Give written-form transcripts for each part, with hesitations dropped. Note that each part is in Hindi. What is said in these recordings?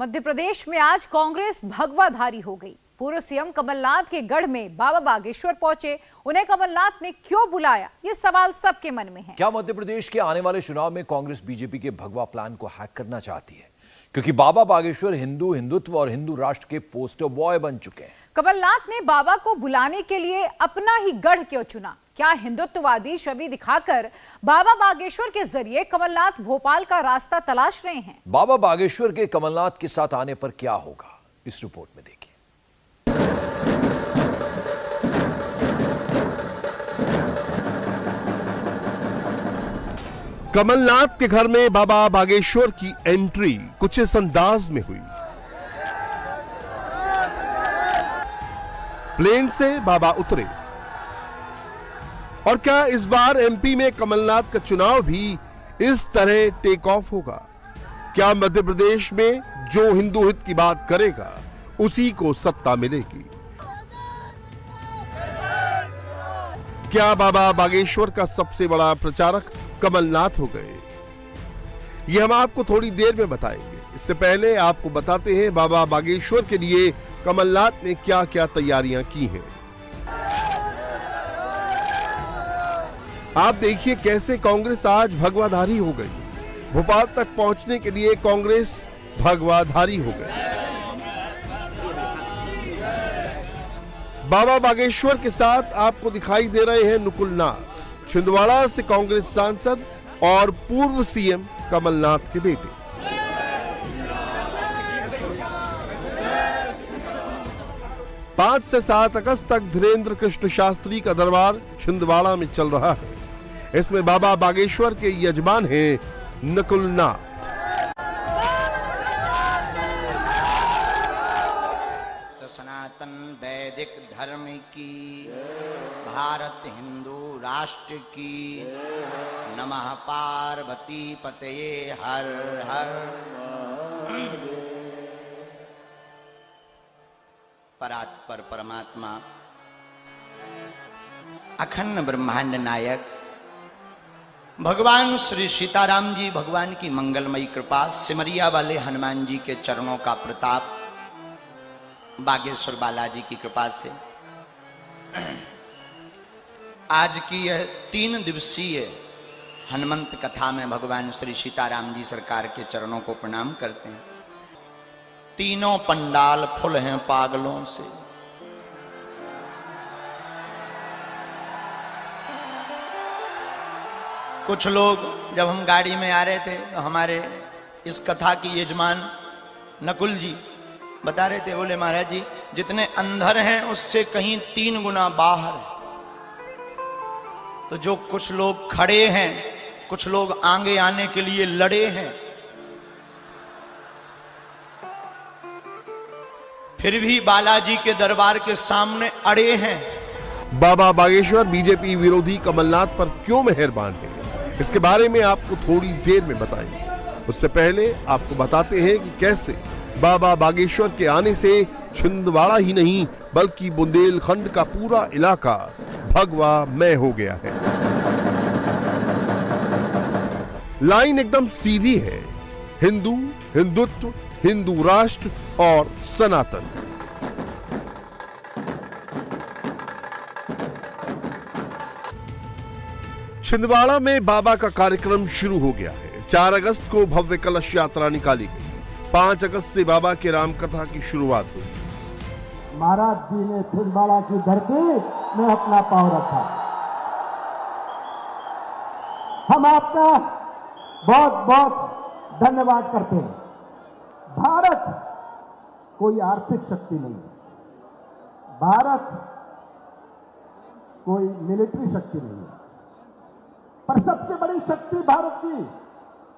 मध्य प्रदेश में आज कांग्रेस भगवाधारी हो गई। पूर्व सीएम कमलनाथ के गढ़ में बाबा बागेश्वर पहुंचे। उन्हें कमलनाथ ने क्यों बुलाया, ये सवाल सबके मन में है। क्या मध्य प्रदेश के आने वाले चुनाव में कांग्रेस बीजेपी के भगवा प्लान को हैक करना चाहती है? क्योंकि बाबा बागेश्वर हिंदुत्व और हिंदू राष्ट्र के पोस्टर बॉय बन चुके हैं। कमलनाथ ने बाबा को बुलाने के लिए अपना ही गढ़ क्यों चुना? क्या हिंदुत्ववादी छवि दिखाकर बाबा बागेश्वर के जरिए कमलनाथ भोपाल का रास्ता तलाश रहे हैं? बाबा बागेश्वर के कमलनाथ के साथ आने पर क्या होगा, इस रिपोर्ट में देखिए। कमलनाथ के घर में बाबा बागेश्वर की एंट्री कुछ इस अंदाज में हुई। प्लेन से बाबा उतरे। और क्या इस बार एमपी में कमलनाथ का चुनाव भी इस तरह टेक ऑफ होगा? क्या मध्य प्रदेश में जो हिंदू हित की बात करेगा उसी को सत्ता मिलेगी? क्या बाबा बागेश्वर का सबसे बड़ा प्रचारक कमलनाथ हो गए? ये हम आपको थोड़ी देर में बताएंगे। इससे पहले आपको बताते हैं बाबा बागेश्वर के लिए कमलनाथ ने क्या क्या तैयारियां की हैं। आप देखिए कैसे कांग्रेस आज भगवाधारी हो गई। भोपाल तक पहुंचने के लिए कांग्रेस भगवाधारी हो गई। बाबा बागेश्वर के साथ आपको दिखाई दे रहे हैं नकुल नाथ, छिंदवाड़ा से कांग्रेस सांसद और पूर्व सीएम कमलनाथ के बेटे। पांच से 7 अगस्त तक धीरेन्द्र कृष्ण शास्त्री का दरबार छिंदवाड़ा में चल रहा है। इसमें बाबा बागेश्वर के यजमान हैं नकुल नाथ। तो सनातन वैदिक धर्म की, भारत हिंदू राष्ट्र की, नमः पार्वती पतये हर हर। परात्पर परमात्मा अखंड ब्रह्मांड नायक भगवान श्री सीताराम जी, भगवान की मंगलमयी कृपा, सिमरिया वाले हनुमान जी के चरणों का प्रताप, बागेश्वर बालाजी की कृपा से आज की यह 3 दिवसीय हनुमंत कथा में भगवान श्री सीताराम जी सरकार के चरणों को प्रणाम करते हैं। तीनों पंडाल फुल हैं पागलों से। कुछ लोग जब हम गाड़ी में आ रहे थे तो हमारे इस कथा की यजमान नकुल जी बता रहे थे, बोले महाराज जी जितने अंधर हैं उससे कहीं 3 गुना बाहर। तो जो कुछ लोग खड़े हैं, कुछ लोग आगे आने के लिए लड़े हैं, फिर भी बालाजी के दरबार के सामने अड़े हैं। बाबा बागेश्वर बीजेपी विरोधी कमलनाथ पर क्यों मेहरबान है, इसके बारे में आपको थोड़ी देर में बताएंगे। उससे पहले आपको बताते हैं कि कैसे बाबा बागेश्वर के आने से छिंदवाड़ा ही नहीं बल्कि बुंदेलखंड का पूरा इलाका भगवामय हो गया है। लाइन एकदम सीधी है। हिंदू, हिंदुत्व, हिंदू राष्ट्र और सनातन। छिंदवाड़ा में बाबा का कार्यक्रम शुरू हो गया है। 4 अगस्त को भव्य कलश यात्रा निकाली गई। 5 अगस्त से बाबा के राम कथा की शुरुआत हुई। महाराज जी ने छिंदवाड़ा की धरती में अपना पांव रखा। हम आपका बहुत बहुत धन्यवाद करते हैं। भारत कोई आर्थिक शक्ति नहीं है, भारत कोई मिलिट्री शक्ति नहीं है, पर सबसे बड़ी शक्ति भारत की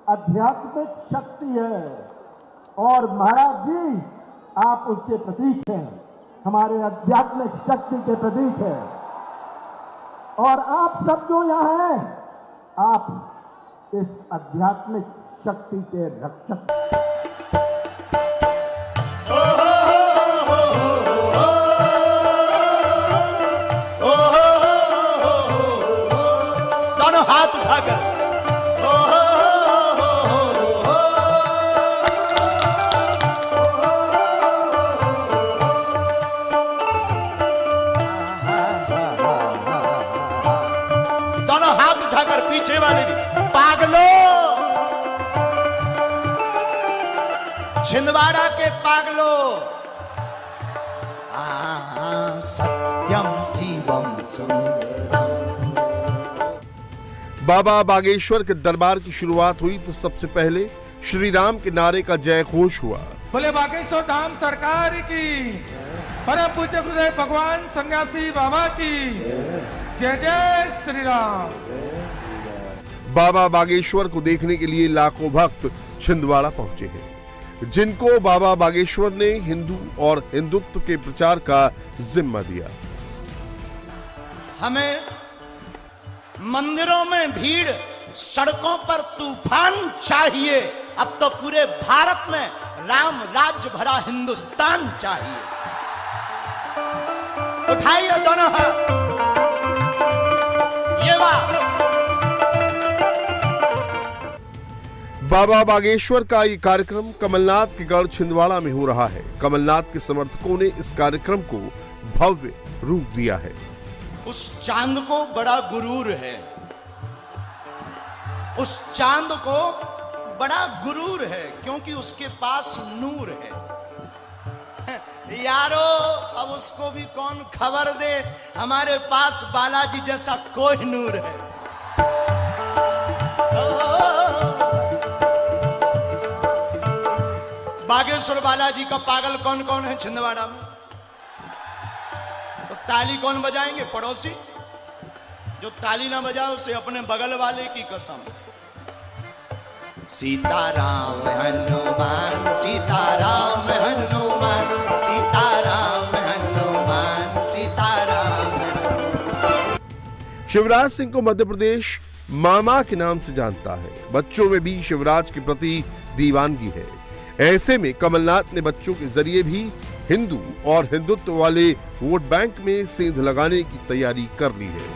आध्यात्मिक शक्ति है। और महाराज जी आप उसके प्रतीक हैं, हमारे आध्यात्मिक शक्ति के प्रतीक हैं। और आप सब जो यहां हैं, आप इस आध्यात्मिक शक्ति के रक्षक। दोनों हाथ उठाकर छिंदवाड़ा के पागलो, सत्यम शिवम सुंदरम। बाबा बागेश्वर के दरबार की शुरुआत हुई तो सबसे पहले श्री राम के नारे का जय घोष हुआ। बोले बागेश्वर धाम सरकार की, परम पूज्य गुरुदेव भगवान सन्यासी बाबा की जय जय श्री राम। बाबा बागेश्वर को देखने के लिए लाखों भक्त छिंदवाड़ा पहुंचे हैं, जिनको बाबा बागेश्वर ने हिंदू और हिंदुत्व के प्रचार का जिम्मा दिया। हमें मंदिरों में भीड़, सड़कों पर तूफान चाहिए। अब तो पूरे भारत में राम राज्य भरा हिंदुस्तान चाहिए। उठाइए दोनों हाथ, ये बात। बाबा बागेश्वर का ये कार्यक्रम कमलनाथ के गढ़ छिंदवाड़ा में हो रहा है। कमलनाथ के समर्थकों ने इस कार्यक्रम को भव्य रूप दिया है। उस चांद को बड़ा गुरूर है, उस चांद को बड़ा गुरूर है, क्योंकि उसके पास नूर है। यारो, अब उसको भी कौन खबर दे, हमारे पास बालाजी जैसा कोई नूर है। बागेश्वर बालाजी का पागल कौन कौन है छिंदवाड़ा में? तो ताली कौन बजाएंगे? पड़ोसी। जो ताली ना बजाए उसे अपने बगल वाले की कसम। सीताराम हनुमान, सीताराम हनुमान, सीताराम हनुमान, सीताराम। शिवराज सिंह को मध्य प्रदेश मामा के नाम से जानता है। बच्चों में भी शिवराज के प्रति दीवानगी है। ऐसे में कमलनाथ ने बच्चों के जरिए भी हिंदू और हिंदुत्व वाले वोट बैंक में सेंध लगाने की तैयारी कर ली है।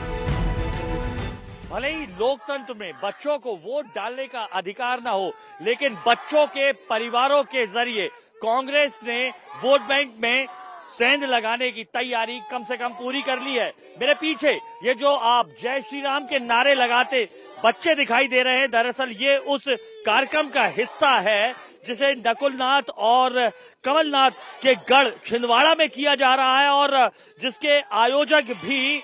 भले ही लोकतंत्र में बच्चों को वोट डालने का अधिकार ना हो, लेकिन बच्चों के परिवारों के जरिए कांग्रेस ने वोट बैंक में सेंध लगाने की तैयारी कम से कम पूरी कर ली है। मेरे पीछे ये जो आप जय श्री राम के नारे लगाते बच्चे दिखाई दे रहे हैं, दरअसल ये उस कार्यक्रम का हिस्सा है जिसे नकुलनाथ और कमलनाथ के गढ़ छिंदवाड़ा में किया जा रहा है और जिसके आयोजक भी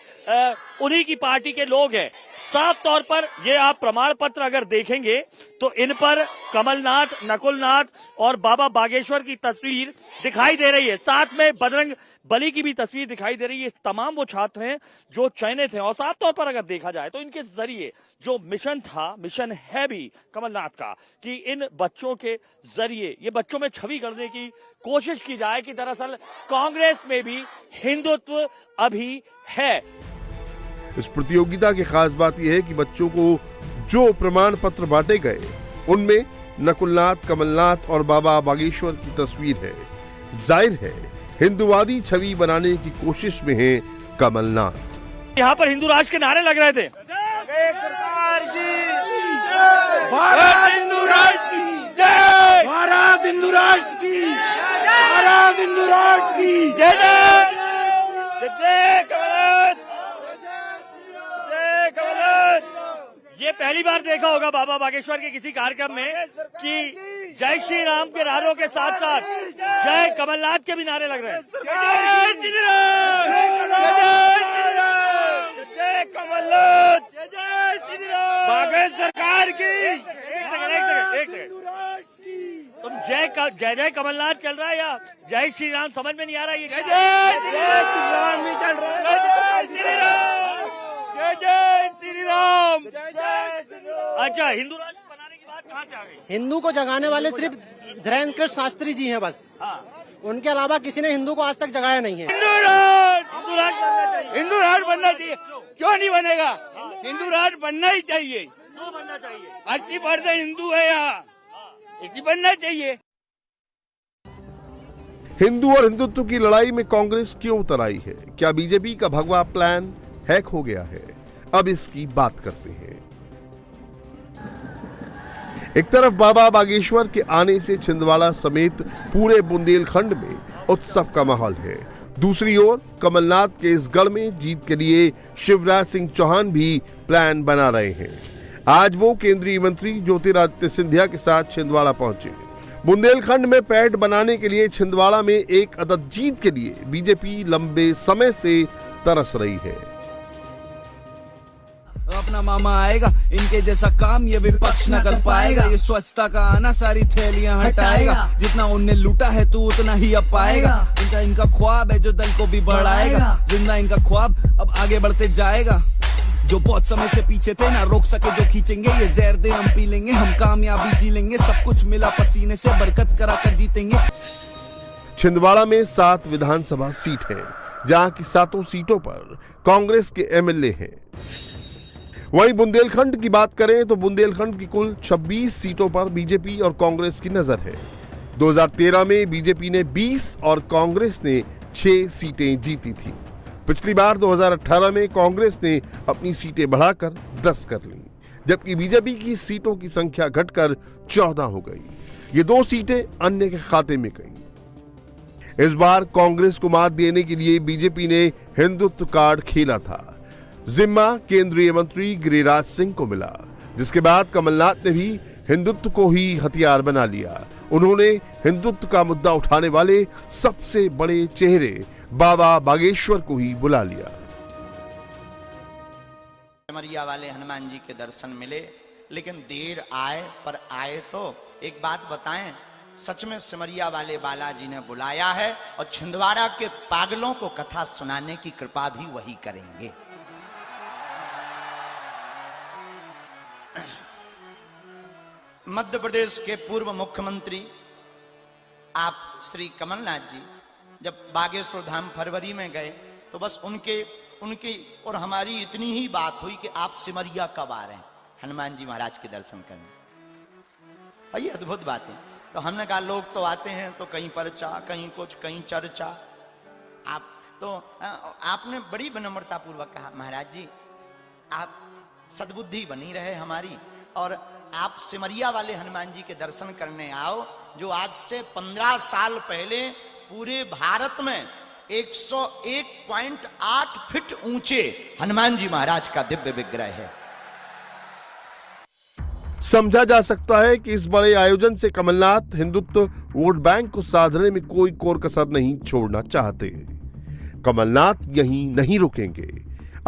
उन्हीं की पार्टी के लोग हैं। साफ तौर पर ये आप प्रमाण पत्र अगर देखेंगे तो इन पर कमलनाथ, नकुलनाथ और बाबा बागेश्वर की तस्वीर दिखाई दे रही है। साथ में बजरंग बली की भी तस्वीर दिखाई दे रही है। तमाम वो छात्र हैं जो चयनित हैं और साफ तौर पर अगर देखा जाए तो इनके जरिए जो मिशन था, मिशन है भी कमलनाथ का कि इन बच्चों के जरिए ये बच्चों में छवि करने की कोशिश की जाए कि दरअसल कांग्रेस में भी हिंदुत्व अभी है। इस प्रतियोगिता की खास बात यह है कि बच्चों को जो प्रमाण पत्र बांटे गए उनमें नकुलनाथ, कमलनाथ और बाबा बागेश्वर की तस्वीर है। जाहिर है हिंदुवादी छवि बनाने की कोशिश में है कमलनाथ। यहाँ पर हिंदू राष्ट्र के नारे लग रहे थे। सरकार की भारत हिंदू राष्ट्र की जय, भारत हिंदू राष्ट्र की, भारत हिंदू राष्ट्र की जय जय जय कमलनाथ, जय कमलनाथ। ये पहली बार देखा होगा बाबा बागेश्वर के किसी कार्यक्रम में कि जय श्री राम के नारों के साथ साथ जय कमलनाथ के भी नारे लग रहे हैं। जय श्री राम, जय कमलनाथ, जय श्री राम, बागेश्वर सरकार की। एक सेकंड। तुम जय जय कमलनाथ चल रहा है या जय श्री राम समझ में नहीं आ रहा? ये जय जय श्री राम भी चल रहा है। जय श्री राम, जय जय श्री राम, जय जय श्री राम। अच्छा, हिंदू राष्ट्र बनाने की बात कहाँ से आ गई? हिंदू को जगाने वाले सिर्फ धीरेन्द्र कृष्ण शास्त्री जी हैं बस। उनके अलावा किसी ने हिंदू को आज तक जगाया नहीं है। हिंदू राष्ट्र बनना चाहिए। क्यों नहीं बनेगा? हिंदू राष्ट्र बनना ही चाहिए। क्यों बनना चाहिए? 80% हिंदू है यहाँ, इसलिए बनना चाहिए। हिंदू और हिंदुत्व की लड़ाई में कांग्रेस क्यों उतर आई है? क्या बीजेपी का भगवा प्लान हैक हो गया है? अब इसकी बात करते हैं। एक तरफ बाबा बागेश्वर के आने से छिंदवाड़ा समेत पूरे बुंदेलखंड में उत्सव का माहौल है। दूसरी ओर कमलनाथ के इस गढ़ में जीत के लिए शिवराज सिंह चौहान भी प्लान बना रहे हैं। आज वो केंद्रीय मंत्री ज्योतिरादित्य सिंधिया के साथ छिंदवाड़ा पहुंचे। बुंदेलखंड में पैठ बनाने के लिए छिंदवाड़ा में एक अदद जीत के लिए बीजेपी लंबे समय से तरस रही है। अपना मामा आएगा, इनके जैसा काम ये विपक्ष न कर पाएगा। ये स्वच्छता का आना सारी थैलियां हटाएगा, जितना उनने लूटा है तू उतना ही अब पाएगा। इनका ख्वाब है जो दल को भी बढ़ाएगा, जिंदा इनका ख्वाब अब आगे बढ़ते जाएगा। जो बहुत समय से पीछे थे ना रोक सके जो खींचेंगे, ये जहर दे हम पी लेंगे, हम कामयाबी जी लेंगे, सब कुछ मिला पसीने से बरकत करा कर जीतेंगे। छिंदवाड़ा में 7 विधानसभा सीट है, जहां की 7 सीटों पर कांग्रेस के एमएलए हैं। वहीं बुंदेलखंड की बात करें तो बुंदेलखंड की कुल 26 सीटों पर बीजेपी और कांग्रेस की नजर है। 2013 में बीजेपी ने 20 और कांग्रेस ने 6 सीटें जीती थी। पिछली बार 2018 में कांग्रेस ने अपनी सीटें बढ़ाकर 10 कर लीं, जबकि बीजेपी की सीटों की संख्या घटकर 14 हो गई। ये 2 सीटें अन्य के खाते में गईं। इस बार कांग्रेस को मात देने के लिए बीजेपी ने हिंदुत्व कार्ड खेला था। जिम्मा केंद्रीय मंत्री गिरिराज सिंह को मिला, जिसके बाद कमलनाथ ने भी हिंदुत्व को ही हथियार बना लिया। उन्होंने हिंदुत्व का मुद्दा उठाने वाले सबसे बड़े चेहरे बाबा बागेश्वर को ही बुला लिया। सिमरिया वाले हनुमान जी के दर्शन मिले, लेकिन देर आए पर आए तो एक बात बताएं, सच में सिमरिया वाले बालाजी ने बुलाया है और छिंदवाड़ा के पागलों को कथा सुनाने की कृपा भी वही करेंगे। मध्य प्रदेश के पूर्व मुख्यमंत्री आप श्री कमलनाथ जी जब बागेश्वर धाम फरवरी में गए तो बस उनकी और हमारी इतनी ही बात हुई कि आप सिमरिया कब आ रहे हैं हनुमान जी महाराज के दर्शन करने। ये अद्भुत बात है। तो हमने कहा लोग तो आते हैं तो कहीं पर्चा, कहीं कुछ, कहीं चर्चा। आपने बड़ी विनम्रता पूर्वक कहा महाराज जी आप सद्बुद्धि बनी रहे हमारी, और आप सिमरिया वाले हनुमान जी के दर्शन करने आओ, जो आज से 15 साल पहले पूरे भारत में 101.8 फीट ऊंचे हनुमान जी महाराज का दिव्य विग्रह है। समझा जा सकता है कि इस बड़े आयोजन से कमलनाथ हिंदुत्व वोट बैंक को साधने में कोई कोर कसर नहीं छोड़ना चाहते। कमलनाथ यहीं नहीं रुकेंगे,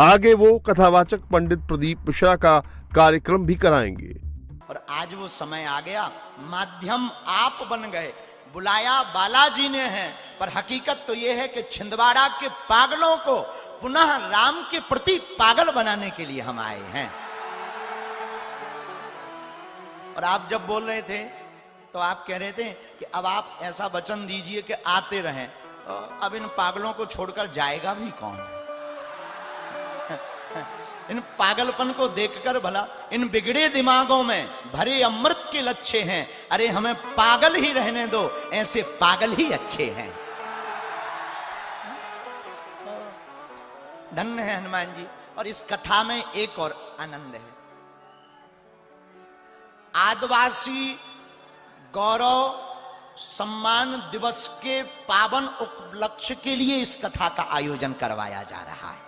आगे वो कथावाचक पंडित प्रदीप मिश्रा का कार्यक्रम भी कराएंगे। और आज वो समय आ गया, माध्यम आप बन गए, बुलाया बालाजी ने है, पर हकीकत तो यह है कि छिंदवाड़ा के पागलों को पुनः राम के प्रति पागल बनाने के लिए हम आए हैं। और आप जब बोल रहे थे तो आप कह रहे थे कि अब आप ऐसा वचन दीजिए कि आते रहें, तो अब इन पागलों को छोड़कर जाएगा भी कौन? इन पागलपन को देखकर भला इन बिगड़े दिमागों में भरे अमृत के लच्छे हैं। अरे हमें पागल ही रहने दो, ऐसे पागल ही अच्छे हैं। धन्य है हनुमान जी। और इस कथा में एक और आनंद है, आदिवासी गौरव सम्मान दिवस के पावन उपलक्ष्य के लिए इस कथा का आयोजन करवाया जा रहा है।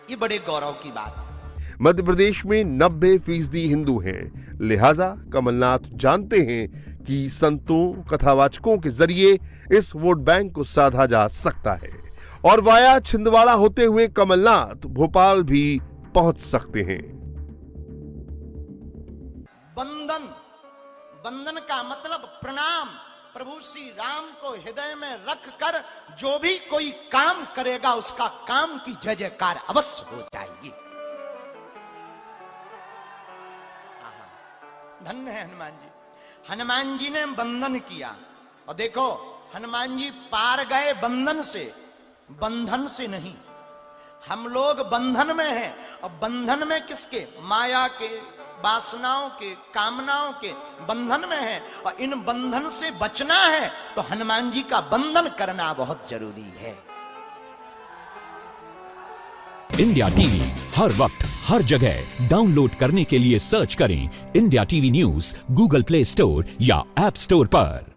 ये बड़े गौरव की बात है। मध्य प्रदेश में 90% हिंदू हैं, लिहाजा कमलनाथ जानते हैं कि संतों कथावाचकों के जरिए इस वोट बैंक को साधा जा सकता है और वाया छिंदवाड़ा होते हुए कमलनाथ भोपाल भी पहुंच सकते हैं। बंधन, बंधन का मतलब प्रणाम। प्रभु श्री राम को हृदय में रखकर जो भी कोई काम करेगा उसका काम की जय जयकार अवश्य हो जाएगी। धन्य है हनुमान जी। हनुमान जी ने बंधन किया और देखो हनुमान जी पार गए बंधन से, बंधन से नहीं। हम लोग बंधन में हैं और बंधन में किसके? माया के, वासनाओं के, कामनाओं के बंधन में है और इन बंधन से बचना है तो हनुमान जी का बंधन करना बहुत जरूरी है। इंडिया टीवी हर वक्त हर जगह डाउनलोड करने के लिए सर्च करें India TV news Google play store या ऐप स्टोर पर।